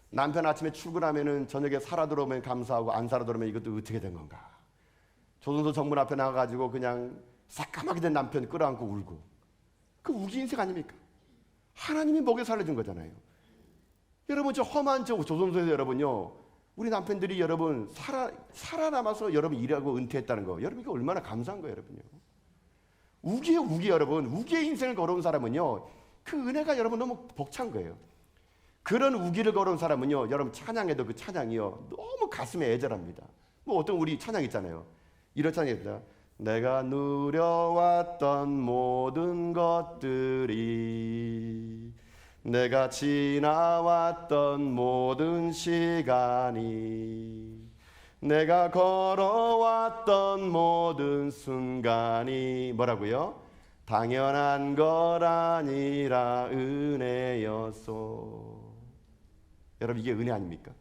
Speaker 1: 남편 아침에 출근하면은 저녁에 살아 들어오면 감사하고 안 살아 들어오면 이것도 어떻게 된 건가. 조선소 정문 앞에 나가가지고 그냥 새까맣게 된 남편 끌어안고 울고. 그 우기 인생 아닙니까? 하나님이 먹여 살려준 거잖아요. 여러분 저 험한 저 조선소에서 여러분요 우리 남편들이 여러분 살아남아서 여러분 일하고 은퇴했다는 거 여러분 이거 얼마나 감사한 거예요. 여러분요. 우기예요. 우기. 여러분 우기의 인생을 걸어온 사람은요 그 은혜가 여러분 너무 벅찬 거예요. 그런 우기를 걸어온 사람은요 여러분 찬양해도 그 찬양이요 너무 가슴에 애절합니다. 뭐 어떤 우리 찬양 있잖아요. 이런 찬양이 있다. 내가 누려왔던 모든 것들이 내가 지나왔던 모든 시간이 내가 걸어왔던 모든 순간이 뭐라고요? 당연한 걸 아니라 은혜였소. 여러분 이게 은혜 아닙니까?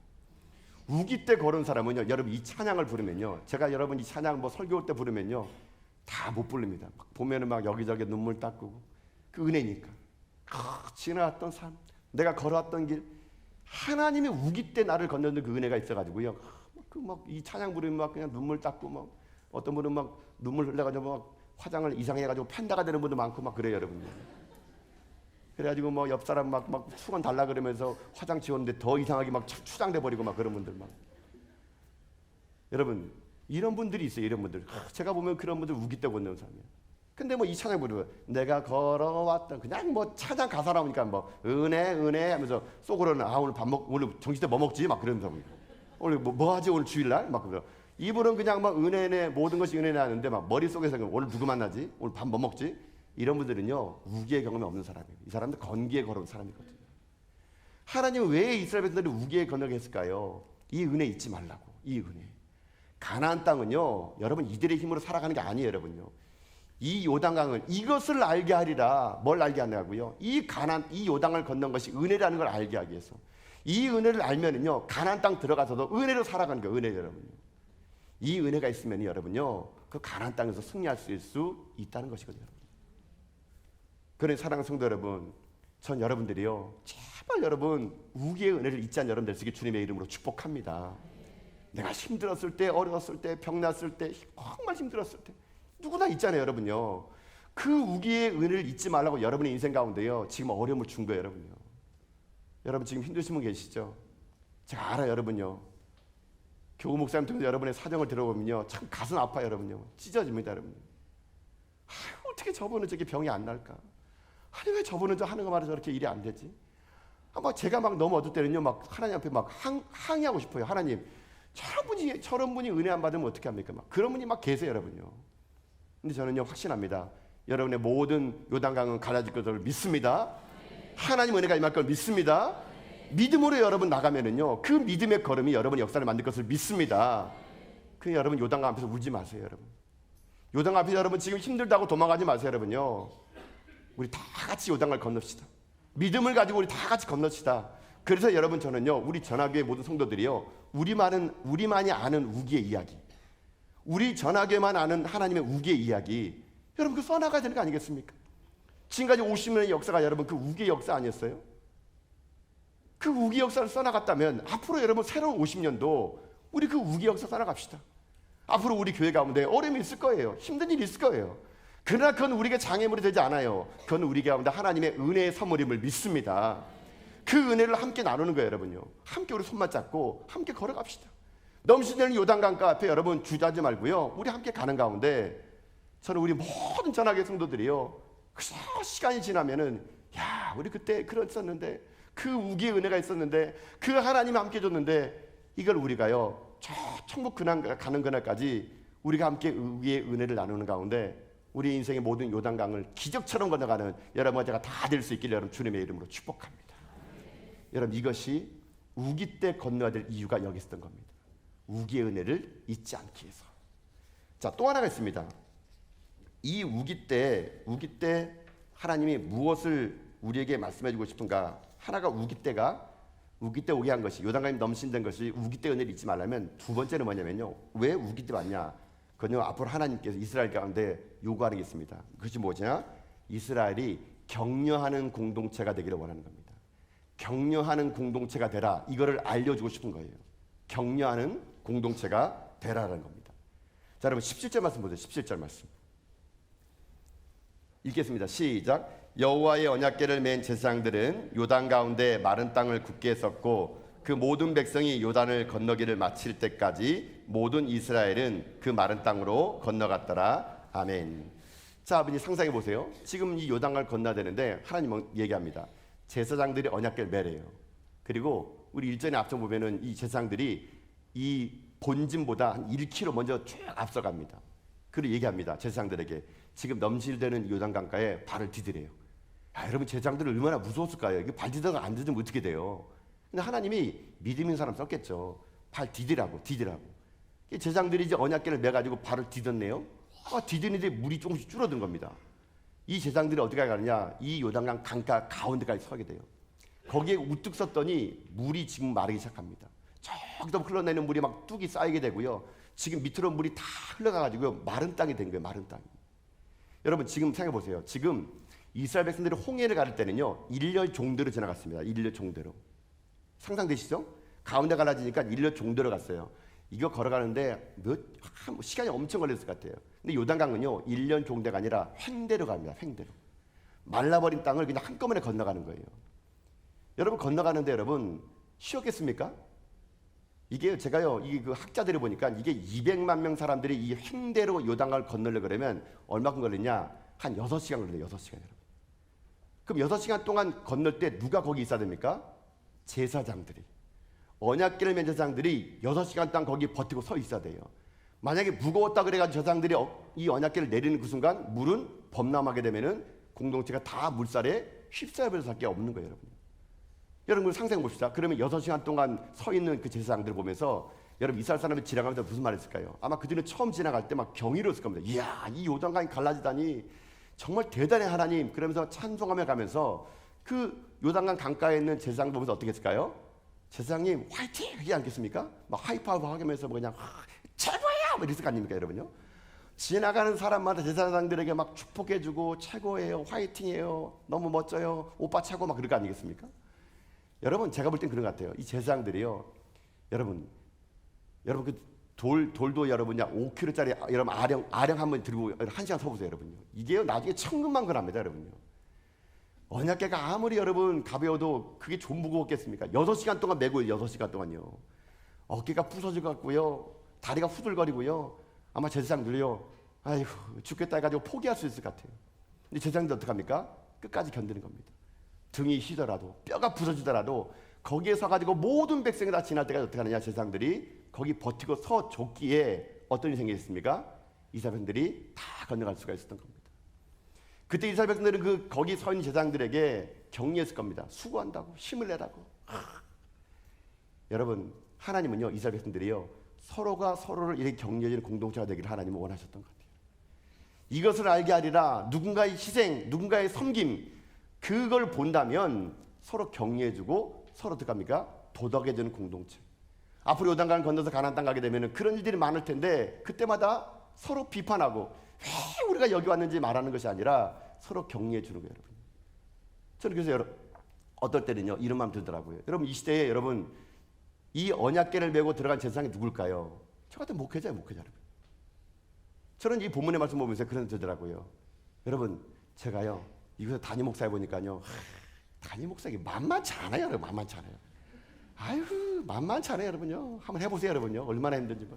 Speaker 1: 우기 때 걸은 사람은요 여러분 이 찬양을 부르면요 제가 여러분 이 찬양 뭐 설교할 때 부르면요 다 못 부릅니다. 막 보면은 막 여기저기 눈물 닦고 그 은혜니까. 지나왔던 삶 내가 걸어왔던 길 하나님이 우기 때 나를 건너는 그 은혜가 있어가지고요 그 막 이 찬양 부르면 막 그냥 눈물 닦고 막 어떤 분은 막 눈물 흘려가지고 막 화장을 이상해가지고 팬다가 되는 분도 많고 막 그래요. 여러분. 그래가지고 뭐 옆 사람 막 수건 달라 그러면서 화장 지웠는데 더 이상하게 막 추장돼 버리고 막 그런 분들 막. 여러분 이런 분들이 있어요. 이런 분들. 제가 보면 그런 분들 우기 때 건너는 사람이에요. 근데 뭐 이 찬양 부르면 내가 걸어왔던 그냥 뭐 찬양 가사 나오니까 뭐 은혜 하면서 속으로는 오늘 오늘 정시 때 뭐 먹지 막 그러면서 오늘 뭐 하지 오늘 주일날 막 그러. 이분은 그냥 막 은혜네 모든 것이 은혜네 하는데 막 머릿속에서 오늘 누구 만나지 오늘 밥 뭐 먹지 이런 분들은요 우기의 경험이 없는 사람이에요. 이 사람들 건기에 걸어온 사람이거든요. 하나님은 왜 이스라엘 백성들이 우기에 건너게 했을까요? 이 은혜 잊지 말라고. 이 은혜. 가나안 땅은요 여러분 이들의 힘으로 살아가는 게 아니에요. 여러분요. 이 요단강을 이것을 알게 하리라. 뭘 알게 하냐고요? 이 요단을 건넌 것이 은혜라는 걸 알게 하기 위해서. 이 은혜를 알면은요 가나안 땅 들어가서도 은혜로 살아가는 거예요. 은혜 여러분요. 이 은혜가 있으면 여러분요 그 가나안 땅에서 승리할 수 있다는 것이거든요. 그런 사랑하는 성도 여러분, 전 여러분들이요 제발 여러분 우기의 은혜를 잊지 않은 여러분 되시길 주님의 이름으로 축복합니다. 내가 힘들었을 때, 어려웠을 때, 병났을 때, 정말 힘들었을 때 누구나 있잖아요. 여러분요 그 우기의 은혜를 잊지 말라고 여러분의 인생 가운데요 지금 어려움을 준 거예요. 여러분요. 여러분 지금 힘드신 분 계시죠? 제가 알아요. 여러분요 교우 목사님 통해서 여러분의 사정을 들어보면요 참 가슴 아파요. 여러분요 찢어집니다. 여러분요. 어떻게 저분은 저게 병이 안 날까? 아니 왜 저분은 저 하는 거 말이 저렇게 일이 안 되지? 막 제가 막 너무 어떨 때는요 막 하나님 앞에 막 항의하고 싶어요. 하나님 저런 분이 은혜 안 받으면 어떻게 합니까? 막 그런 분이 막 계세요. 여러분요. 근데 저는요 확신합니다. 여러분의 모든 요단강은 갈라질 것을 믿습니다. 하나님 은혜가 임할 걸 믿습니다. 믿음으로 여러분 나가면은요 그 믿음의 걸음이 여러분의 역사를 만들 것을 믿습니다. 그 여러분 요단강 앞에서 울지 마세요. 여러분 요단강 앞에서 여러분 지금 힘들다고 도망가지 마세요. 여러분요 우리 다 같이 요단강을 건넙시다. 믿음을 가지고 우리 다 같이 건넙시다. 그래서 여러분 저는요 우리 전하교회 모든 성도들이요 우리만이 아는 우기의 이야기, 우리 전하교회만 아는 하나님의 우기의 이야기 여러분 그 써나가야 되는 거 아니겠습니까? 지금까지 50년의 역사가 여러분 그 우기의 역사 아니었어요? 그 우기 역사를 써나갔다면 앞으로 여러분 새로운 50년도 우리 그 우기 역사 써나갑시다. 앞으로 우리 교회 가운데 어려움이 있을 거예요. 힘든 일이 있을 거예요. 그러나 그건 우리에게 장애물이 되지 않아요. 그건 우리 가운데 하나님의 은혜의 선물임을 믿습니다. 그 은혜를 함께 나누는 거예요, 여러분요. 함께 우리 손만 잡고 함께 걸어갑시다. 넘치는 요단강가 앞에 여러분 주저하지 말고요. 우리 함께 가는 가운데 저는 우리 모든 전학의 성도들이요. 그래서 시간이 지나면은 야, 우리 그때 그랬었는데 그 우기의 은혜가 있었는데 그 하나님이 함께 줬는데 이걸 우리가요. 저 천국 근황 가는 그날까지 우리가 함께 우기의 은혜를 나누는 가운데 우리 인생의 모든 요단강을 기적처럼 건너가는 여러분과 제가 다 될 수 있기를 여러분 주님의 이름으로 축복합니다. 여러분 이것이 우기 때 건너야 될 이유가 여기 있었던 겁니다. 우기의 은혜를 잊지 않기 위해서. 자, 또 하나가 있습니다. 이 우기 때 하나님이 무엇을 우리에게 말씀해 주고 싶은가? 하나가 우기 때 오게 한 것이 요단강이 넘친다는 것이 우기 때 은혜를 잊지 말라면 두 번째는 뭐냐면요. 왜 우기 때 왔냐? 그건요 앞으로 하나님께서 이스라엘 가운데 요구하는 게 있습니다. 그것이 뭐냐? 이스라엘이 격려하는 공동체가 되기를 원하는 겁니다. 격려하는 공동체가 되라. 이거를 알려주고 싶은 거예요. 격려하는 공동체가 되라는 겁니다. 자, 여러분 17절 말씀 보세요. 17절 말씀 읽겠습니다. 시작. 여호와의 언약궤를 맨 제사장들은 요단 가운데 마른 땅을 굳게 썼고 그 모든 백성이 요단을 건너기를 마칠 때까지 모든 이스라엘은 그 마른 땅으로 건너갔더라. 아멘. 자, 아버지 상상해 보세요. 지금 이 요단강을 건너야 되는데 하나님은 얘기합니다. 제사장들이 언약궤를 매래요. 그리고 우리 일전에 앞서 보면은 이 제사장들이 이 본진보다 한 1km 먼저 쭉 앞서갑니다. 그리고 얘기합니다. 제사장들에게 지금 넘실대는 요단강가에 발을 디디래요. 야, 여러분 제사장들은 얼마나 무서웠을까요? 이게 발 디디다가 안 디디면 어떻게 돼요? 근데 하나님이 믿음 있는 사람 썼겠죠. 발 디디라고. 제사장들이 이제 언약궤를 매가지고 발을 디뎠네요. 디디는데 물이 조금씩 줄어든 겁니다. 이 제사장들이 어떻게 가느냐? 이 요단강 강가 가운데까지 서게 돼요. 거기에 우뚝 섰더니 물이 지금 마르기 시작합니다. 저기서 흘러내리는 물이 막 뚝이 쌓이게 되고요. 지금 밑으로 물이 다 흘러가가지고 마른 땅이 된 거예요. 마른 땅이. 여러분 지금 생각해 보세요. 지금 이스라엘 백성들이 홍해를 가를 때는요 1년 종대로 지나갔습니다. 1년 종대로. 상상되시죠? 가운데 갈라지니까 1년 종대로 갔어요. 이거 걸어가는데 시간이 엄청 걸렸을 것 같아요. 근데 요단강은요 1년 종대가 아니라 횡대로 갑니다. 횡대로. 말라버린 땅을 그냥 한꺼번에 건너가는 거예요. 여러분 건너가는데 여러분 쉬웠겠습니까? 이게 제가요 이게 그 학자들이 보니까 이게 200만 명 사람들이 이 횡대로 요단강을 건너려 그러면 얼마큼 걸리냐? 한 6시간 걸려요. 6시간 여러분. 그럼 6시간 동안 건널 때 누가 거기 있어야 됩니까? 제사장들이. 언약궤를 맨 제사장들이 6시간 동안 거기 버티고 서 있어야 돼요. 만약에 무거웠다 그래가지고 제사장들이 이 언약궤를 내리는 그 순간 물은 범람하게 되면은 공동체가 다 물살에 휩싸여버릴 수밖에 없는 거예요, 여러분. 여러분 상상해 봅시다. 그러면 6시간 동안 서 있는 그 제사장들을 보면서 여러분 이스라엘 사람이 지나가면서 무슨 말 했을까요? 아마 그들은 처음 지나갈 때 막 경이로웠을 겁니다. 이야, 이 요단강이 갈라지다니 정말 대단해 하나님. 그러면서 찬송하며 가면서 그 요단강 강가에 있는 제사장 보면서 어떻게 했을까요? 제사장님 화이팅! 하지 않겠습니까? 막 하이파이브 하면서 뭐 그냥 최고예요! 뭐 이랬을 거 아닙니까 여러분요? 지나가는 사람마다 제사장들에게 막 축복해주고 최고예요, 화이팅이에요, 너무 멋져요, 오빠 최고 막 그럴 거 아니겠습니까? 여러분 제가 볼 땐 그런 것 같아요. 이 제사장들이요, 여러분 그 돌도 여러분야 5kg짜리 여러분 아령 한번 들고 1시간 서보세요 여러분요. 이게요 나중에 천근만 근합니다 여러분요. 언약궤가 아무리 여러분 가벼워도 그게 좀 무거웠겠습니까? 6시간 동안 메고 6시간 동안요. 어깨가 부서질 것 같고요, 다리가 후들거리고요. 아마 제사장들이요, 아이고 죽겠다 해가지고 포기할 수 있을 것 같아요. 근데 제사장들 어떡합니까? 끝까지 견디는 겁니다. 등이 휘더라도 뼈가 부서지더라도 거기에 서가지고 모든 백성이 다 지날 때까지 어떻게 하느냐? 제사장들이 거기 버티고 서 줬기에 어떤 일이 생겼습니까? 이스라엘 백성들이 다 건너갈 수가 있었던 겁니다. 그때 이스라엘 백성들은 거기 서 있는 제사장들에게 격려했을 겁니다. 수고한다고, 힘을 내라고. 여러분 하나님은요 이스라엘 백성들이요 서로가 서로를 이렇게 격려해주는 공동체가 되기를 하나님은 원하셨던 것 같아요. 이것을 알게 하리라. 누군가의 희생, 누군가의 섬김, 그걸 본다면 서로 격려해주고 서로 어떡합니까? 도덕해주는 공동체. 앞으로 요단강을 건너서 가나안 땅 가게 되면 그런 일들이 많을 텐데 그때마다 서로 비판하고 왜 우리가 여기 왔는지 말하는 것이 아니라 서로 격려해 주는 거예요, 여러분. 저는 그래서 여러분 어떨 때는요 이런 마음 들더라고요. 여러분 이 시대에 여러분 이 언약궤를 메고 들어간 제사장이 누굴까요? 저 같은 목회자예요, 목회자 여러분. 저는 이 본문의 말씀 보면서 그런 되더라고요. 여러분, 제가요 이곳에 담임 목사해 보니까요, 담임 목사가 만만치 않아요. 여러분, 만만치 않아요. 아이고, 만만치 않아요. 여러분요, 한번 해보세요. 여러분요, 얼마나 힘든지.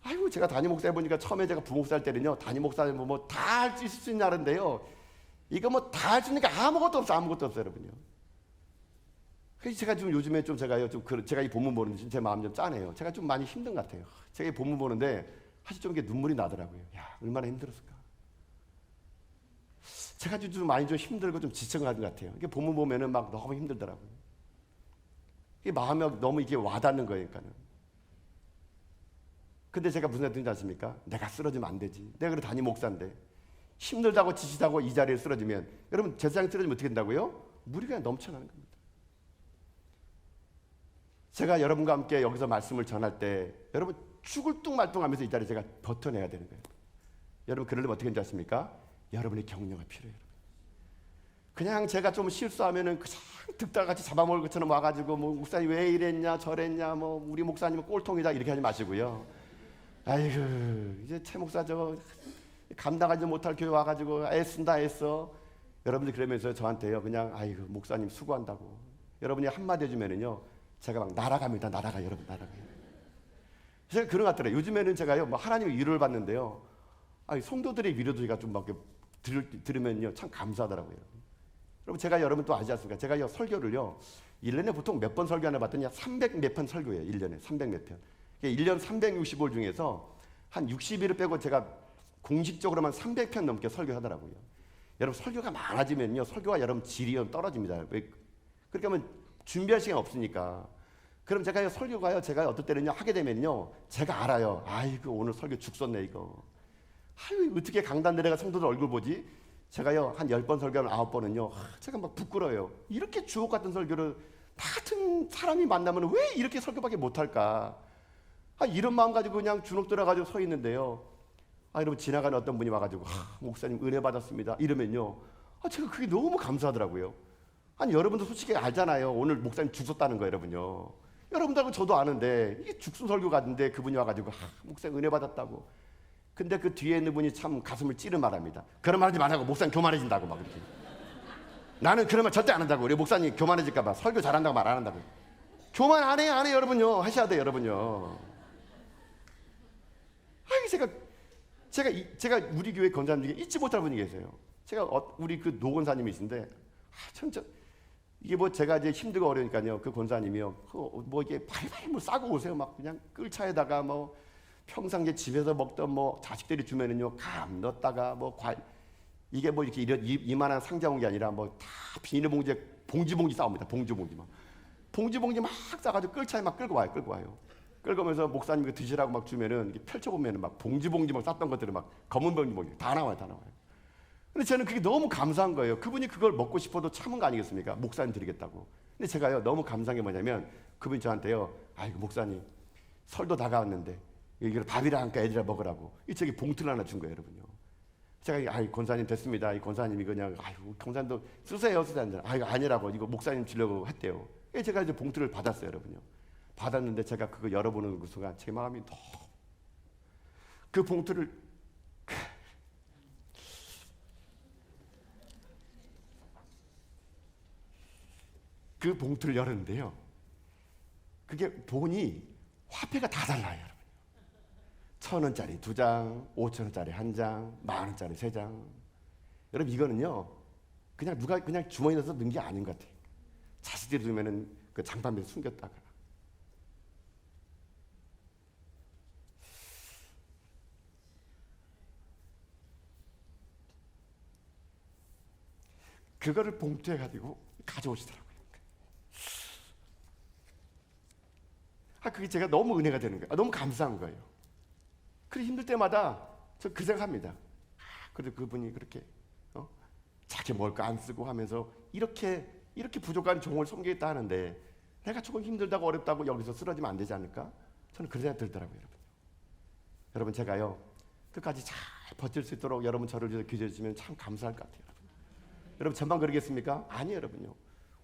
Speaker 1: 아이고, 제가 담임 목사 해보니까 처음에 제가 부목사 할 때는요, 담임 목사 뭐다 할 수 있는 나라인데요, 이거 뭐 다 할 수 있는 게 아무것도 없어, 아무것도 없어요. 여러분요. 그래서 제가 좀 요즘에 좀 제가요, 제가 이 본문 보는데 제 마음 좀 짠해요. 제가 좀 많이 힘든 것 같아요. 제가 이 본문 보는데 사실 좀 이게 눈물이 나더라고요. 야, 얼마나 힘들었을까. 제가 좀 많이 좀 힘들고 좀 지쳐가는 것 같아요. 이게 본문 보면은 막 너무 힘들더라고요. 이게 마음에 너무 이게 와닿는 거예요, 그러니까는. 근데 제가 무슨 생각 드는지 아십니까? 내가 쓰러지면 안 되지. 내가 그래 담임 목사인데 힘들다고 지치다고 이 자리에 쓰러지면, 여러분, 제사장이 쓰러지면 어떻게 된다고요? 물이 그냥 넘쳐나는 겁니다. 제가 여러분과 함께 여기서 말씀을 전할 때 여러분 죽을 뚱말뚱하면서 이 자리에 제가 버텨내야 되는 거예요. 여러분, 그러려면 어떻게 되는지 아십니까? 여러분의 격려가 필요해요. 그냥 제가 좀 실수하면은 그냥 득달같이 잡아먹을 것처럼 와가지고 뭐 목사님 왜 이랬냐 저랬냐 뭐 우리 목사님은 꼴통이다 이렇게 하지 마시고요. 아이고, 이제 최 목사 저거 감당하지 못할 교회 와가지고 애쓴다 애써. 여러분들 그러면서 저한테요, 그냥 아이고 목사님 수고한다고 여러분이 한마디 해주면은요, 제가 막 날아갑니다. 날아가, 여러분, 날아가요. 제가 그런 것 같더라고요. 요즘에는 제가요, 뭐 하나님의 위로를 받는데요, 아니, 성도들의 위로도 제가 좀 막 들으면요 참 감사하더라고요. 여러분, 제가 여러분 또 아시지 않습니까? 제가요 설교를요 1년에 보통 몇 번 설교하나 봤더니 300 몇 편 설교예요. 1년에 300 몇 편. 1년 365일 중에서 한 60일을 빼고 제가 공식적으로만 300편 넘게 설교하더라고요. 여러분, 설교가 많아지면요 설교가 여러분 질이 떨어집니다. 왜? 그렇게 하면 준비할 시간이 없으니까. 그럼 제가 설교가요, 제가 어떨 때는요 하게 되면요, 제가 알아요. 아이고, 오늘 설교 죽었네 이거. 아유, 어떻게 강단 내려가 성도들 얼굴 보지? 제가요 한 10번 설교하면 9번은요 제가 막 부끄러워요. 이렇게 주옥 같은 설교를 다 같은 사람이 만나면 왜 이렇게 설교밖에 못할까? 이런 마음 가지고 그냥 주눅 들어가지고 서 있는데요, 여러분, 지나가는 어떤 분이 와가지고 목사님 은혜 받았습니다 이러면요, 제가 그게 너무 감사하더라고요. 아니, 여러분도 솔직히 알잖아요. 오늘 목사님 죽었다는 거. 여러분요, 여러분들하고 저도 아는데 이게 죽순 설교 같은데 그분이 와가지고 목사님 은혜 받았다고. 근데 그 뒤에 있는 분이 참 가슴을 찌르 말합니다. 그런 말 하지 말라고, 목사님 교만해진다고 막 이렇게. 나는 그런 말 절대 안 한다고. 우리 목사님 교만해질까봐 설교 잘한다고 말 안 한다고. 교만 안 해요, 안 해요, 여러분요. 하셔야 돼요, 여러분요. 제가 우리 교회 권사님 중에 잊지 못할 분이 계세요. 제가 우리 그 노 권사님이신데, 이게 뭐 제가 이제 힘들고 어려우니까요, 그 권사님이요, 뭐 이게 발발 뭐 싸고 오세요. 막 그냥 끌차에다가 뭐 평상시에 집에서 먹던 뭐 자식들이 주면은요 감 넣었다가 뭐 이게 뭐 이렇게 이만한 상자 온 게 아니라 뭐 다 비닐봉지에 봉지 싸옵니다. 봉지 막 싸가지고 끌차에 막 끌고 와요. 끌고 오면서 목사님이 드시라고 막 주면은 이렇게 펼쳐보면은 막 봉지 막 쌌던 것들을 막 검은 봉지 다 나와요. 근데 저는 그게 너무 감사한 거예요. 그분이 그걸 먹고 싶어도 참은 거 아니겠습니까? 목사님 드리겠다고. 근데 제가요 너무 감사한 게 뭐냐면, 그분이 저한테요, 아이고 목사님 설도 다가왔는데 이걸 밥이랑 함께 애들이랑 먹으라고 이 저기 봉투를 하나 준 거예요, 여러분요. 제가 아이 권사님 됐습니다. 이 권사님이 그냥 아이고 권사님도 쓰세요. 아이고 아니라고, 이거 목사님 주려고 했대요. 제가 이제 봉투를 받았어요, 여러분요. 받았는데 제가 그거 열어보는 그 순간 제 마음이 너무, 그 봉투를 그 봉투를 열었는데요, 그게 본이 화폐가 다 달라요, 여러분. 1,000원짜리 2장, 5,000원짜리 1장, 10,000원짜리 3장. 여러분, 이거는요 그냥 누가 그냥 주머니에 넣어서 넣은 게 아닌 것 같아요. 자식들이 두면은 그 장판에서 숨겼다가. 그거를 봉투에 가지고 가져오시더라고요. 그게 제가 너무 은혜가 되는 거예요. 너무 감사한 거예요. 그래, 힘들 때마다 저 그 생각합니다. 그래도 그분이 그렇게 자기 먹을 거 안 쓰고 하면서 이렇게 부족한 종을 섬기겠다 하는데, 내가 조금 힘들다고 어렵다고 여기서 쓰러지면 안 되지 않을까? 저는 그런 생각이 들더라고요, 여러분. 여러분, 제가요 끝까지 잘 버틸 수 있도록 여러분 저를 위해서 기도해 주시면 참 감사할 것 같아요, 여러분. 여러분, 전만 그러겠습니까? 아니에요, 여러분요.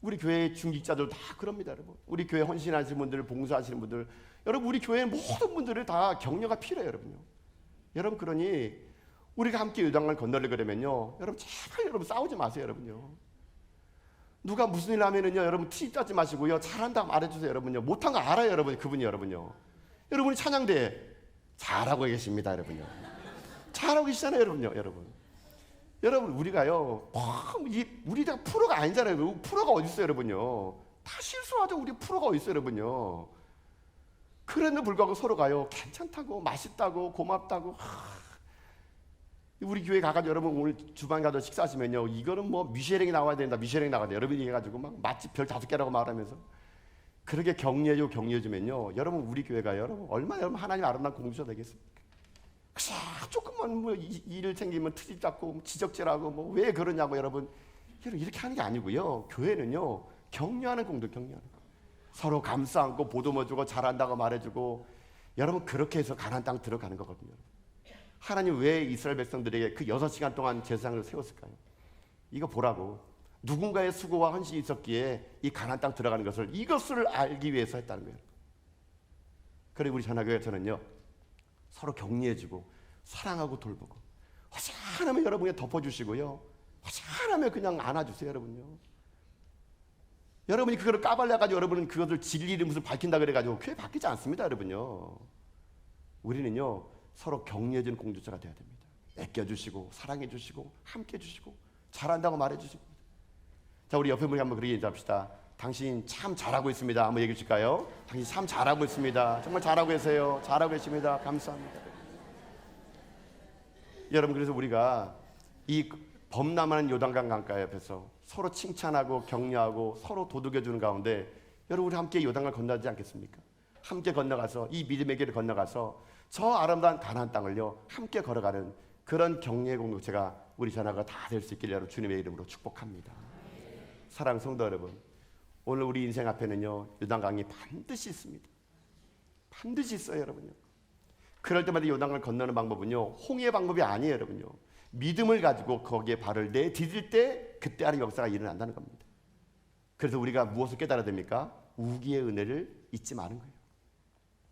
Speaker 1: 우리 교회 중직자들 다 그럽니다, 여러분. 우리 교회 헌신하시는 분들, 봉사하시는 분들, 여러분, 우리 교회 모든 분들을 다 격려가 필요해요, 여러분요. 여러분, 그러니 우리가 함께 요단강을 건너려 그러면요, 여러분 제발 여러분 싸우지 마세요. 여러분요, 누가 무슨 일 하면은요, 여러분 티 짜지 마시고요, 잘한다 말해주세요. 여러분요, 못한 거 알아요. 여러분, 그분이 여러분요, 여러분이 찬양대 잘하고 계십니다. 여러분요, 잘하고 계시잖아요. 여러분요, 여러분 우리가요, 우리가 프로가 아니잖아요. 프로가 어디 있어요. 여러분요, 다 실수하죠. 우리 프로가 어디 있어요. 여러분요. 그런데도 불구하고 서로가요, 괜찮다고, 맛있다고, 고맙다고. 우리 교회 가가지고 여러분 오늘 주방 가서 식사하시면요, 이거는 뭐 미쉐랭이 나와야 된다, 미쉐랭이 나와야 돼, 여러분이 해가지고 막 맛집 별 5개라고 말하면서 그렇게 격려해주면요, 여러분 우리 교회가 여러분 얼마나 여러분 하나님 아름다운 공주가 되겠습니까? 조금만 뭐 일을 챙기면 트집 잡고 지적질하고 뭐 왜 그러냐고. 여러분 이렇게 하는 게 아니고요, 교회는요, 격려하는 공동, 격려하는 거. 서로 감싸 안고 보듬어주고 잘한다고 말해주고, 여러분 그렇게 해서 가나안 땅 들어가는 거거든요. 하나님 왜 이스라엘 백성들에게 그 6시간 동안 제사장을 세웠을까요? 이거 보라고. 누군가의 수고와 헌신이 있었기에 이 가나안 땅 들어가는 것을, 이것을 알기 위해서 했다는 거예요. 그리고 우리 전하교회에서는요, 서로 격려해주고 사랑하고 돌보고, 화사하면 여러분이 덮어주시고요, 화사하면 그냥 안아주세요. 여러분요, 여러분이 그걸 까발려가지고 여러분은 그것을 진리 이름을 밝힌다 그래가지고 교회 바뀌지 않습니다. 여러분요, 우리는요 서로 격려해주는 공동체가 되어야 됩니다. 아껴주시고 사랑해주시고 함께해주시고 잘한다고 말해주시고. 자, 우리 옆에 분이 한번 그렇게 얘기합시다. 당신 참 잘하고 있습니다. 한번 얘기해 주실까요? 당신 참 잘하고 있습니다. 정말 잘하고 계세요. 잘하고 계십니다. 감사합니다. 여러분, 그래서 우리가 이 범람하는 요단강 강가 옆에서 서로 칭찬하고 격려하고 서로 도둑여주는 가운데, 여러분 우리 함께 요단강을 건너지 않겠습니까? 함께 건너가서 이 믿음의 길을 건너가서 저 아름다운 가나안 땅을요 함께 걸어가는 그런 격려의 공동체가 우리 전하가 다 될 수 있길 여러분 주님의 이름으로 축복합니다. 사랑하는 성도 여러분, 오늘 우리 인생 앞에는요 요단강이 반드시 있습니다. 반드시 있어요. 여러분요, 그럴 때마다 요단강을 건너는 방법은요 홍해의 방법이 아니에요. 여러분요, 믿음을 가지고 거기에 발을 내디딜 때 그때 하는 역사가 일어난다는 겁니다. 그래서 우리가 무엇을 깨달아야 됩니까? 우기의 은혜를 잊지 마는 거예요.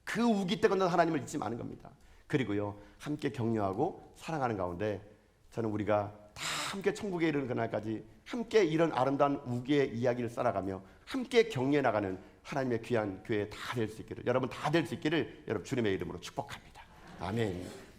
Speaker 1: 그 우기 때 건너 하나님을 잊지 마는 겁니다. 그리고요 함께 격려하고 사랑하는 가운데, 저는 우리가 다 함께 천국에 이르는 그날까지 함께 이런 아름다운 우기의 이야기를 살아가며 함께 격려해 나가는 하나님의 귀한 교회 다 될 수 있기를, 여러분 다 될 수 있기를 여러분 주님의 이름으로 축복합니다. 아멘.